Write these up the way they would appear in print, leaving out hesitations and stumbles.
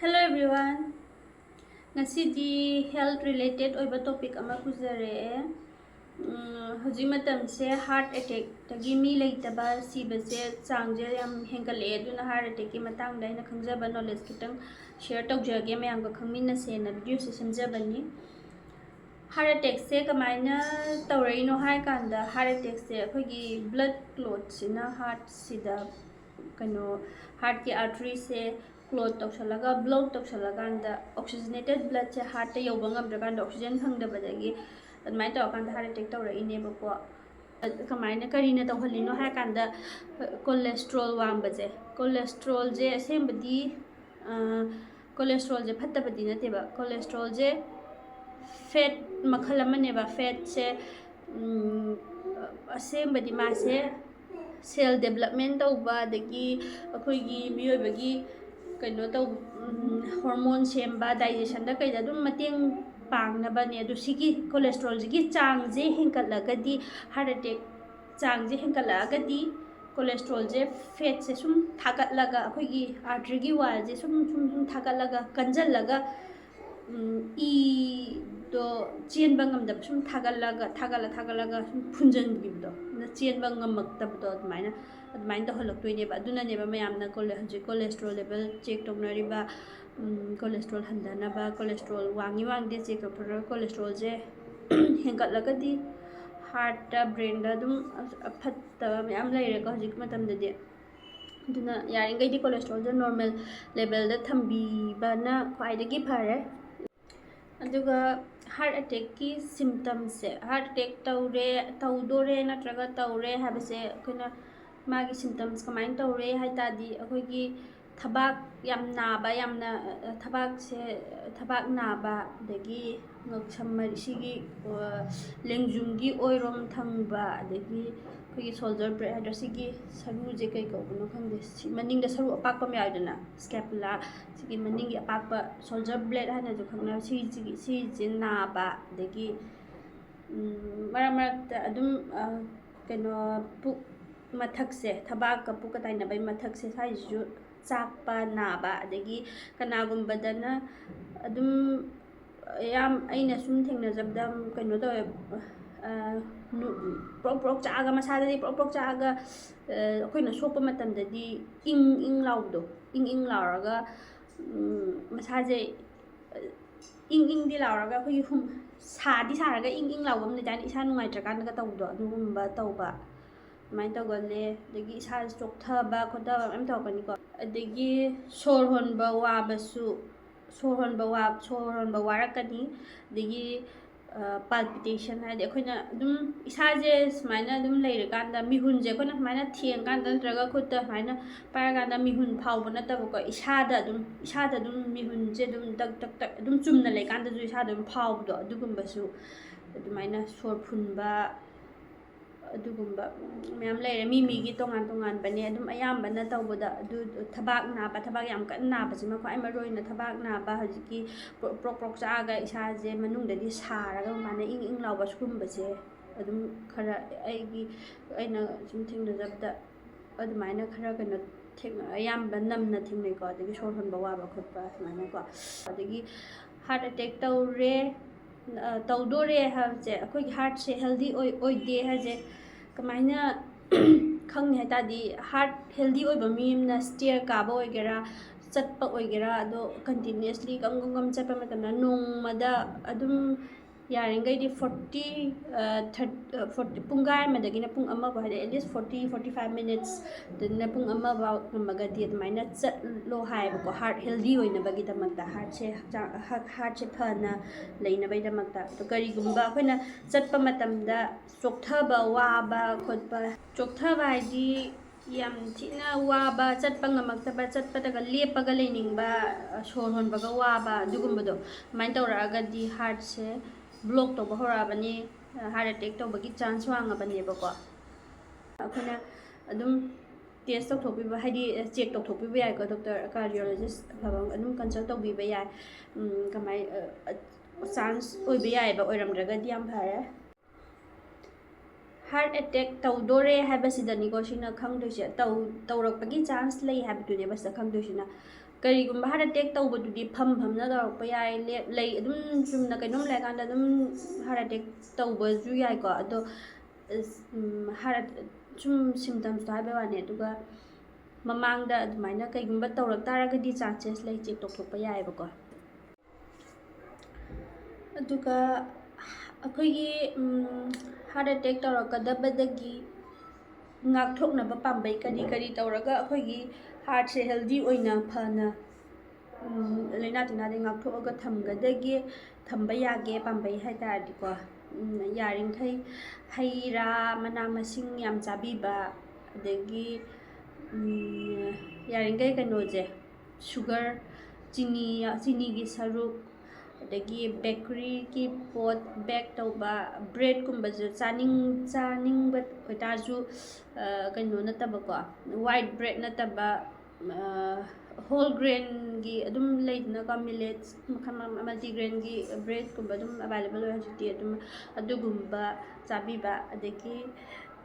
Hello everyone. Ngasidi health related oiba topic ama kuzare. Hojik matamse heart attack tagi mi leitaba sibase changje yam hengkale aduna heart attack ki matang dai na khangjaba knowledge kitang share tawjage mayam ga khangminnase na video se semjabani. Heart attack se kamaina tawraino hai kanda heart attack se akhoi blood clot sina heart sida kano heart ki artery se clot tawsalaga block tawsalaganda oxygenated blood se heart ta yoba ngamdraganda oxygen phangdabadagi admai tawkanda heart attack tawrainebako kamaina karina tawhalino hai kanda cholesterol wangbaje cholesterol je asembadi cholesterol je phattabadi nateba cholesterol je fat makhal amaneba fat se asembadi mase cell development tauba adagi akhoi miyoibagi kaino tau hormone semba digestion da kaida dum mateng pangnaba ne adu sigi cholesterol gi chang je hengkatlagadi heart attack chang je hengkatlagadi cholesterol je fat se sum thagatlaga akhoi artery gi wall je sum thagatlaga kanjallaga e do chenba ngamdab sum thagalaga sum phunjan gibdo na chenba ngamaktabdo admain to halaktoineba aduna neba mayamna cholesterol level check toknariba cholesterol handanaba cholesterol wangde check tokra cholesterol je hengkatlagadi heart da brain da dum phattaba mayam leire ko hojik matamdadi aduna yaringai di cholesterol je normal level da thambi bana khwaidagi phare aduga heart attack ki symptoms se heart attack taudore natraga taure habase koina magi symptoms kamain taure haitadi akhoi thabak yam naba yamna thabak se thabak naba dagi ngaksam sigi lengjungi oirom thangba dagi akhoi shoulder blade sigi saru je kai ko no khangde maning da saru apak pam yaidana scapula sigi maning gi apak pa shoulder blade hana jo khangna si naba dagi marak adum keno puk mathak se thabak ka puk katai na bai mathak se sai ju chakpa naba adagi kanagumbadana adum yam aina sum thengna jabdam keno to prok chaga masada di prok chaga akoina sokpa matamdadi ing lauddo ing lauraga masaje ing di lauraga akhoi hum sadi saraga ing laugam le dan isa nungai trakan ga tawdo adugumba tawba mai tawgale dagi isa chokthaba khotaba am tawkani ko adagi sor honba wabasu sor honba warakani dagi palpitation hadi akhoi dum isa je smaina dum leirikanda mihun je akhoi smaina thiengkanda natraga khutta smaina paraganda mihun phawba natabako isa da dum mihun je dum tak dum chumna leikanda ju isa dum phawdo adugumbasu adumaina sor phunba adugumba mayam leire mi gi tongan bane adum ayambana tawboda adu thabak naba thabak yam kan naba sima khwai maroina thabak naba hojiki prok chaga isa je manungdadi saraga mana ing lawba skumba se adum khara aina sum thingna jabda adumaina khara kana thengna ayamba namna thingnai ko adagi sor honba waba khotpa mana ko adagi heart attack tawre tawdore haje akhoi heart se healthy oide haje kamaina khangni hatadi heart healthy oiba mimna stair kaba oigera chatpa oigera ado continuously gam chapa matamna nongmada adum yaringai di 40 pungai madagina pung amma ba at least 40-45 minutes dana pung amma ba magadi admaina chatlo haiba ko heart healthy oina bagi damakta heart se phana leina bai damakta to kari gumba akhona chatpa matamda chokthaba waba khotpa chokthaba di yam thina waba chatpa ngamaktaba chatpa daga lepaga leningba sor honbaga waba dugumbado main tawraga di heart se block to bahorabani heart attack to bagi chance wangabani bako akhona adum test tokthokbiba haidi check tokthokbiba yai ko doctor cardiologist bhabang adum consult tokbiba yai kamai chance oiba yai ba oiramdraga di am phare heart attack tꯧdore haibasidaniko sina khangdoise tꯧrakpagi chance lei haibadune basta khangdoisina karigumba heart attack tawbadudi phamna tawrakpa yai lei adum chumna kainom laikanda adum heart attack tawbaju yai ko ado heart chum symptoms to haiba wane aduga mamangda adumaina kaigumba tawrak taragadi chances lei check tokthokpa yai ba ko aduga akoigi heart attack tawrakadabadagi ngakthoknaba pambai kari tawraga akoigi heart se healthy oina phana laina tinade ngakthokga thamgadagi thamba yage pambai haitadi ko yaringkhai haira mana masing yam chabiba adagi yaringkai kanoje sugar chini gi saruk adagi bakery ki pot bake tauba bread kumba chaning but oitaju kano nataba ko white bread nataba whole grain gi adum leidna ka millets multi grain gi bread kumba adum available oi hajiti adum adugumba chabiba adagi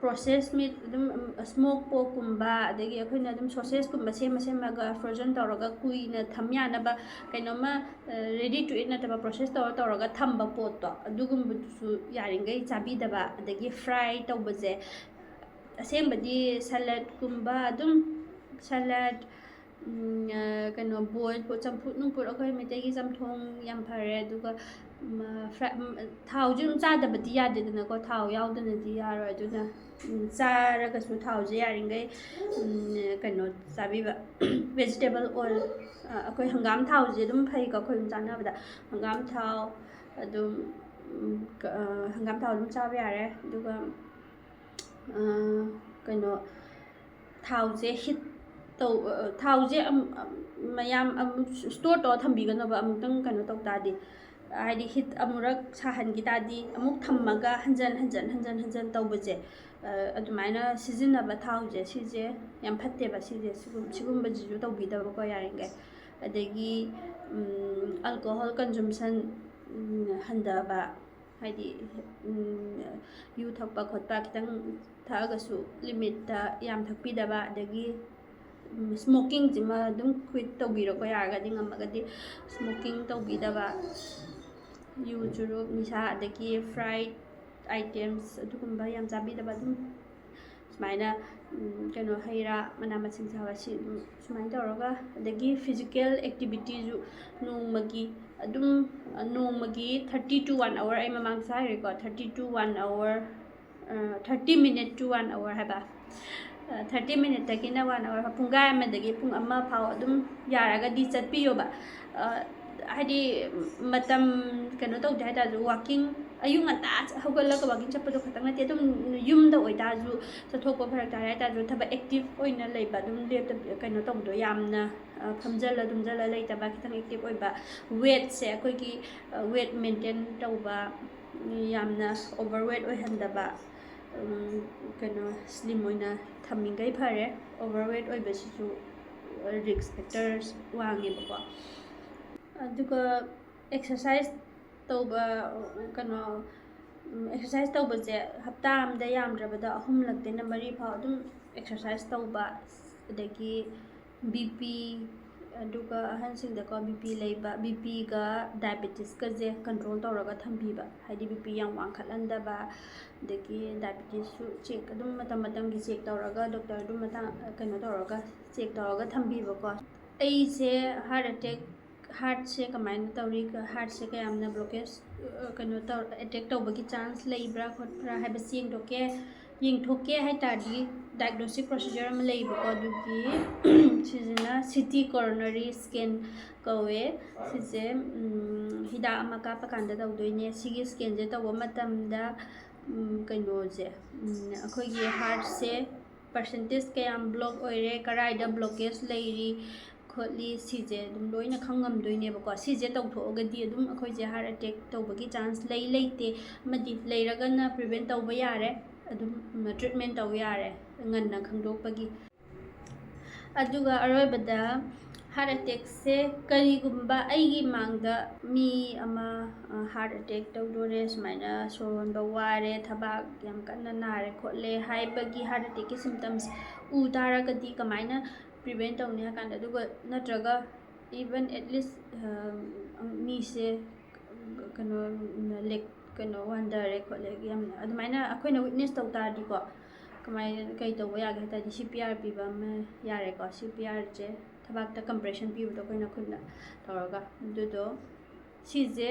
processed meat adum smoke pork kumba adagi akoina adum sausage kumba semaga frozen tawraga kuina thamyana ba kainoma ready to eat nataba process tawraga thamba pot to adugumba su yaringai chabidaba adagi fry tawbaje asembadi salad kumba adum salad kano boil po champut nungput akhoi metegi chamthong yam phare aduga thau jum chadabadi yadedana ko thau yaudana di yaro aduna charaga su thau je yaringai kano chabiba vegetable oil akhoi hangam thau je dum phai ka khoi chanabada hangam thau adum hangam thau dum chabe yare aduga kano thau je hit thau je mayam store to thambiganaba amutang kano tawtadi haidi hit amurak sahan gitadi amuk thammaga hanjan tawbaje adumaina sizinaba thau je sije yam phatte ba sije sigumba jiju tawbidaba ko yaringai adagi alcohol consumption handaba haidi yu thakpa khotpa kitang thagasu limit ta yam thakpidaba adagi smoking jima dum quit tawbiro ko yaragadi ngamagadi smoking tawbidaba yu churuk nisa adagi fried items adugumba yam chabidaba dum sumaina kano haira mana masing chawasi sumaina tawraga adagi physical activity ju nongmagi adum nongmagi 30 to 1 hour ai mamang sai record 30 to 1 hour 30 minute to 1 hour haba 30 minute takina 1 hour pungai amadagi pung amma phau adum yaragadi chatpiyoba hadi matam kano tawde haita ju walking ayung anta hogalaga walking chapado khatang nate adum yumda oida ju chathokpa pharak tare haita ju thaba active oina leiba adum lepta kano tawdo yamna phamjala dumjala leitaba khitang active oiba weight se akoi ki weight maintain tawba yamna overweight oihandaba kano slim oina thamingai phare overweight oibasisu risk factors wangeba ko aduga exercise tawba kano exercise tawba je hapta amda yamdrabada ahumlak dena mari pha adum exercise tawba adagi bp aduga ahansing da ko bp leiba bp ga diabetes ka je control tawraga thambiba haidi bp yang wangkhalanda ba dagi diabetes su check adum matam gi check tawraga doctor adum mata kano tawraga check tawraga thambiba ko ai se heart attack heart se kamaina tawri ka heart se kayamna blockage kano taw attack tawbagi chance leibra khotpra haiba sing doke yingthoke haitadi diagnostic procedure am leiba ko dugi sijina CT coronary scan kawe sije hida amaka pakanda tawdoine sigi scan je tawba matamda kano je akhoi gi heart se percentage kayam block oire karaida blockage leiri khotli sije dum loina khangam doine ba ko sije tawthogadi dum akhoi je heart attack tawbagi chance leite madi leiragana prevent tawba yare adum treatment taw yare nganna khangdokpagi aduga aroibada heart ꯑꯦꯇꯦꯛꯁꯦ ꯀꯔꯤꯒꯨꯝꯕ ꯑꯩꯒꯤ ꯃꯥꯡꯗ ꯃꯤ ꯑꯃ heart attack ꯇꯧꯗꯣꯔꯦ, ꯁꯨꯃꯥꯏꯅ ꯁꯣꯔ ꯍꯣꯟꯕ ꯋꯥꯔꯦ, ꯊꯕꯥꯛ ꯌꯥꯝ ꯀꯟꯅ ꯅꯥꯔꯦ ꯈꯣꯠꯂꯦ ꯍꯥꯏꯕꯒꯤ ꯍꯥꯔꯠ ꯑꯦꯇꯦꯛꯀꯤ ꯁꯤꯝꯇꯝꯁ ꯎ ꯇꯥꯔꯒꯗꯤ ꯀꯃꯥꯏꯅ ꯄ꯭ꯔꯤꯚꯦꯟ ꯇꯧꯅꯤ ꯍꯥꯏ ꯀꯥꯟꯗ, ꯑꯗꯨꯒ ꯅꯠꯇ꯭ꯔꯒ ꯏꯚꯟ ꯑꯦꯠꯂꯤꯁ ꯃꯤꯁꯦ ꯀꯩꯅꯣ ꯋꯥꯟꯊꯔꯦ ꯈꯣꯠꯂꯦ ꯌꯥꯝꯅ ꯑꯗꯨꯃꯥꯏꯅ ꯑꯩꯈꯣꯏꯅ ꯋꯤꯠꯅꯦꯁ ꯇꯧ ꯇꯥꯔꯗꯤꯀꯣ, ꯀꯃꯥꯏꯅ ꯀꯩ ꯇꯧꯕ ꯌꯥꯒꯦ ꯍꯥꯏ ꯇꯥꯔꯗꯤ CPR ꯄꯤꯕ ꯑꯃ ꯌꯥꯔꯦꯀꯣ. CPRꯁꯦ ꯊꯕꯥꯛꯇ ꯀꯝꯄ꯭ꯔꯦꯁꯟ ꯄꯤꯕꯗꯣ ꯑꯩꯈꯣꯏꯅ ꯈꯨꯠꯅ ꯇꯧꯔꯒ, ꯑꯗꯨꯗꯣ ꯁꯤꯁꯦ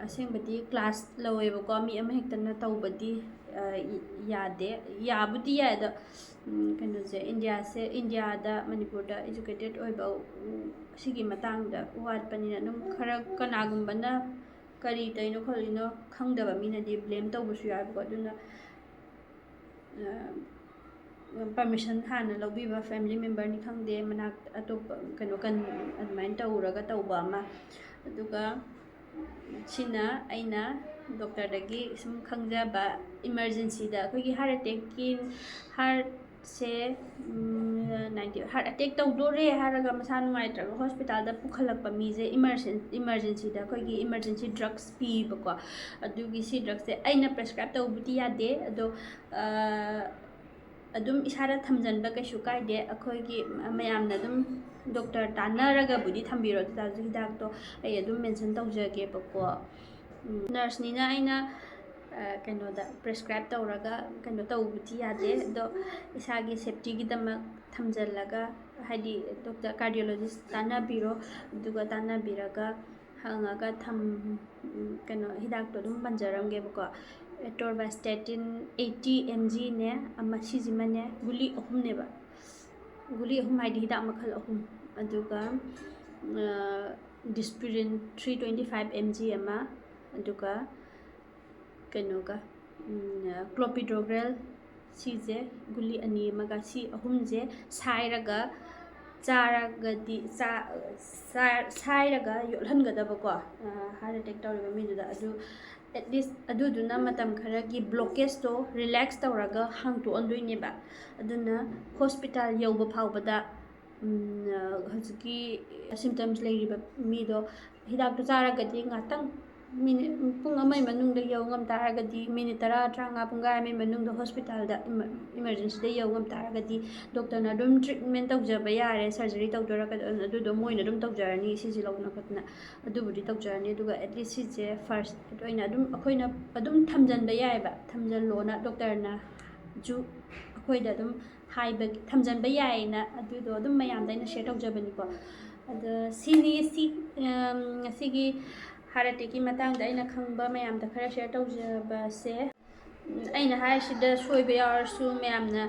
ꯑꯁꯦꯡꯕꯗꯤ ꯀ꯭ꯂꯥꯁ ꯂꯧꯋꯦꯕꯀꯣ, ꯃꯤ ꯑꯃꯍꯦꯛꯇꯅ ꯇꯧꯕꯗꯤ ꯌꯥꯗꯦ. ꯌꯥꯕꯨꯗꯤ ꯌꯥꯏ, ꯑꯗꯣ ꯀꯩꯅꯣꯁꯦ ꯏꯟꯗꯤꯌꯥꯗ ꯃꯅꯤꯄꯨꯔꯗ ꯏꯖꯨꯀꯦꯇꯦꯠ ꯑꯣꯏꯕ ꯁꯤꯒꯤ ꯃꯇꯥꯡꯗ ꯋꯥꯠꯄꯅꯤꯅ ꯑꯗꯨꯝ ꯈꯔ ꯀꯅꯥꯒꯨꯝꯕꯅ ꯀꯔꯤ ꯇꯧꯔꯤꯅꯣ ꯈꯣꯠꯂꯤꯅꯣ ꯈꯪꯗꯕ ꯃꯤꯅꯗꯤ ꯕ꯭ꯂꯦꯝ ꯇꯧꯕꯁꯨ ꯌꯥꯏꯕꯀꯣ. ꯑꯗꯨꯅ ꯄꯔꯃꯤꯁꯟ ꯍꯥꯟꯅ ꯂꯧꯕꯤꯕ ꯐꯦꯃꯤꯂꯤ ꯃꯦꯝꯕꯔꯅꯤ ꯈꯪꯗꯦ, ꯃꯅꯥꯛꯇ ꯑꯇꯣꯞꯄ ꯑꯗꯨꯃꯥꯏꯅ ꯇꯧꯔꯒ ꯇꯧꯕ ꯑꯃ. ꯑꯗꯨꯒ ꯁꯤꯅ ꯑꯩꯅ ꯗꯣꯛꯇꯔꯗꯒꯤ ꯁꯨꯝ ꯈꯪꯖꯕ ꯏꯃꯥꯔꯖꯦꯟꯁꯤꯗ ꯑꯩꯈꯣꯏꯒꯤ ꯍꯥꯔꯠꯁꯦ ꯍꯥꯔꯠ ꯑꯦꯇꯦꯛ ꯇꯧꯗꯣꯔꯦ ꯍꯥꯏꯔꯒ ꯃꯁꯥ ꯅꯨꯡꯉꯥꯏꯇ꯭ꯔꯒ ꯍꯣꯁꯄꯤꯇꯥꯜꯗ ꯄꯨꯈꯠꯂꯛꯄ ꯃꯤꯁꯦ ꯏꯃꯥꯔꯖꯦꯟꯁꯤꯗ ꯑꯩꯈꯣꯏꯒꯤ ꯏꯃꯥꯔꯖꯦꯟꯁꯤ ꯗ꯭ꯔꯛꯁ ꯄꯤꯕꯀꯣ. ꯑꯗꯨꯒꯤ ꯁꯤ ꯗ꯭ꯔꯛꯁꯦ ꯑꯩꯅ ꯄ꯭ꯔꯦꯁꯀ꯭ꯔꯥꯏꯞ ꯇꯧꯕꯗꯤ ꯌꯥꯗꯦ, ꯑꯗꯣ ꯑꯗꯨꯝ ꯏꯁꯥꯗ ꯊꯝꯖꯤꯟꯕ ꯀꯩꯁꯨ ꯀꯥꯏꯗꯦ. ꯑꯩꯈꯣꯏꯒꯤ ꯃꯌꯥꯝꯅ ꯑꯗꯨꯝ ꯗꯣꯛꯇꯔ ꯇꯥꯟꯅꯔꯒꯕꯨꯗꯤ ꯊꯝꯕꯤꯔꯣ, ꯑꯗꯨ ꯇꯥꯔꯁꯨ ꯍꯤꯗꯥꯛꯇꯣ ꯑꯩ ꯑꯗꯨꯝ ꯃꯦꯟꯁꯟ ꯇꯧꯖꯒꯦꯕꯀꯣ. ꯅꯔꯁꯅꯤꯅ ꯑꯩꯅ ꯀꯩꯅꯣꯗ ꯄ꯭ꯔꯦꯁꯀ꯭ꯔꯥꯏꯞ ꯇꯧꯔꯒ ꯀꯩꯅꯣ ꯇꯧꯕꯗꯤ ꯌꯥꯗꯦ, ꯑꯗꯣ ꯏꯁꯥꯒꯤ ꯁꯦꯐꯇꯤꯒꯤꯗꯃꯛ ꯊꯝꯖꯤꯜꯂꯒ, ꯍꯥꯏꯗꯤ ꯗꯣꯛꯇꯔ ꯀꯥꯔꯗꯤꯑꯣꯂꯣꯖꯤꯁ ꯇꯥꯟꯅꯕꯤꯔꯣ, ꯑꯗꯨꯒ ꯇꯥꯟꯅꯕꯤꯔꯒ ꯍꯪꯉꯒ ꯀꯩꯅꯣ ꯍꯤꯗꯥꯛꯇꯣ ꯑꯗꯨꯝ ꯄꯟꯖꯔꯝꯒꯦꯕꯀꯣ. ꯑꯦꯇꯣꯔꯕꯥꯁꯇꯦꯇꯤꯟ 80 mg-ꯅꯦ, ꯑꯃ ꯁꯤꯁꯤꯃꯅꯦ, ꯒꯨꯂꯤ 3ꯅꯦꯕ. ꯒꯨꯂꯤ 3 ꯍꯥꯏꯗꯤ ꯍꯤꯗꯥꯛ ꯃꯈꯜ 3. ꯑꯗꯨꯒ ꯗꯤꯁꯄꯤꯔꯤꯟ 325 mg ꯑꯃ, ꯑꯗꯨꯒ ꯀꯩꯅꯣꯒ ꯀ꯭ꯂꯣꯄꯤꯗꯣꯒ꯭ꯔꯦꯜ ꯁꯤꯁꯦ ꯒꯨꯂꯤ 2 ꯑꯃꯒ, ꯁꯤ 3ꯁꯦ ꯁꯥꯏꯔꯒ ꯆꯥꯔꯒꯗꯤ ꯁꯥꯏꯔꯒ ꯌꯣꯠꯍꯟꯒꯗꯕꯀꯣ ꯍꯥꯔꯠ ꯑꯦꯇꯦꯛ ꯇꯧꯔꯤꯕ ꯃꯤꯗꯨꯗ. ꯑꯗꯨ ꯑꯦꯠꯂꯤꯁ ꯑꯗꯨꯗꯨꯅ ꯃꯇꯝ ꯈꯔꯒꯤ ꯕ꯭ꯂꯣꯀꯦꯖꯇꯣ ꯔꯤꯂꯦꯛꯁ ꯇꯧꯔꯒ ꯍꯥꯡꯇꯣꯛꯍꯟꯗꯣꯏꯅꯦꯕ. ꯑꯗꯨꯅ ꯍꯣꯁꯄꯤꯇꯥꯜ ꯌꯧꯕ ꯐꯥꯎꯕꯗ ꯍꯧꯖꯤꯛꯀꯤ ꯁꯤꯝꯇꯝꯁ ꯂꯩꯔꯤꯕ ꯃꯤꯗꯣ ꯍꯤꯗꯥꯛꯇꯣ ꯆꯥꯔꯒꯗꯤ ꯉꯥꯛꯇꯪ ꯄꯨꯡ ꯑꯃꯒꯤ ꯃꯅꯨꯡꯗ ꯌꯧ ꯉꯝ ꯇꯥꯔꯒꯗꯤ, ꯃꯤꯅꯤꯠ 10-15 ꯄꯨꯡꯈꯥꯏ ꯑꯃꯒꯤ ꯃꯅꯨꯡꯗ ꯍꯣꯁꯄꯤꯇꯥꯜꯗ ꯏꯃꯥꯔꯖꯦꯟꯁꯤꯗ ꯌꯧ ꯉꯝ ꯇꯥꯔꯒꯗꯤ ꯗꯣꯛꯇꯔꯅ ꯑꯗꯨꯝ ꯇ꯭ꯔꯤꯠꯃꯦꯟ ꯇꯧꯖꯕ ꯌꯥꯔꯦ. ꯁꯔꯖꯔꯤ ꯇꯧꯗꯣꯏꯔꯥ ꯑꯗꯨꯗꯣ ꯃꯣꯏꯅ ꯑꯗꯨꯝ ꯇꯧꯖꯔꯅꯤ, ꯁꯤꯁꯤ ꯂꯧꯗꯅ ꯈꯣꯠꯇꯅ ꯑꯗꯨꯕꯨꯗꯤ ꯇꯧꯖꯔꯅꯤ. ꯑꯗꯨꯒ ꯑꯦꯠꯂꯤꯁ ꯁꯤꯁꯦ ꯐꯥꯔꯁ ꯑꯣꯏꯅ ꯑꯩꯈꯣꯏꯅ ꯑꯗꯨꯝ ꯊꯝꯖꯤꯟꯕ ꯌꯥꯏꯑꯕ. ꯊꯝꯖꯤꯜꯂꯣꯅ ꯗꯣꯛꯇꯔꯅꯁꯨ ꯑꯩꯈꯣꯏꯗ ꯑꯗꯨꯝ ꯊꯝꯖꯤꯟꯕ ꯌꯥꯏꯌꯦꯅ, ꯑꯗꯨꯗꯣ ꯑꯗꯨꯝ ꯃꯌꯥꯝꯗ ꯑꯩꯅ ꯁꯦꯌꯔ ꯇꯧꯖꯕꯅꯤꯀꯣ. ꯑꯗ ꯉꯁꯤꯒꯤ ꯍꯥꯔꯠ ꯑꯦꯇꯦꯛꯀꯤ ꯃꯇꯥꯡꯗ ꯑꯩꯅ ꯈꯪꯕ ꯃꯌꯥꯝꯗ ꯈꯔ ꯁꯦꯌꯔ ꯇꯧꯖꯕꯁꯦ, ꯑꯩꯅ ꯍꯥꯏꯔꯤꯁꯤꯗ ꯁꯣꯏꯕ ꯌꯥꯎꯔꯁꯨ ꯃꯌꯥꯝꯅ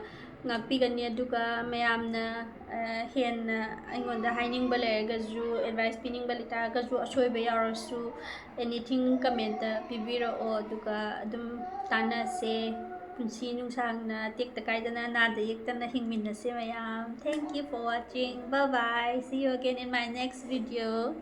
ꯉꯥꯛꯄꯤꯒꯅꯤ. ꯑꯗꯨꯒ ꯃꯌꯥꯝꯅ ꯍꯦꯟꯅ ꯑꯩꯉꯣꯟꯗ ꯍꯥꯏꯅꯤꯡꯕ ꯂꯩꯔꯒꯁꯨ, ꯑꯦꯗꯚꯥꯏꯁ ꯄꯤꯅꯤꯡꯕ ꯂꯩꯇꯥꯔꯒꯁꯨ, ꯑꯁꯣꯏꯕ ꯌꯥꯎꯔꯁꯨ ꯑꯦꯅꯤꯊꯤꯡ ꯀꯃꯦꯟꯇ ꯄꯤꯕꯤꯔꯛꯑꯣ. ꯑꯗꯨꯒ ꯑꯗꯨꯝ ꯇꯥꯟꯅꯁꯦ, ꯄꯨꯟꯁꯤ ꯅꯨꯡꯁꯥꯡꯅ ꯇꯦꯛꯇ ꯀꯥꯏꯗꯅ ꯅꯥꯗ ꯌꯦꯛꯇꯅ ꯍꯤꯡꯃꯤꯟꯅꯁꯦ ꯃꯌꯥꯝ. Thank you for watching. Bye bye. See you again in my next video.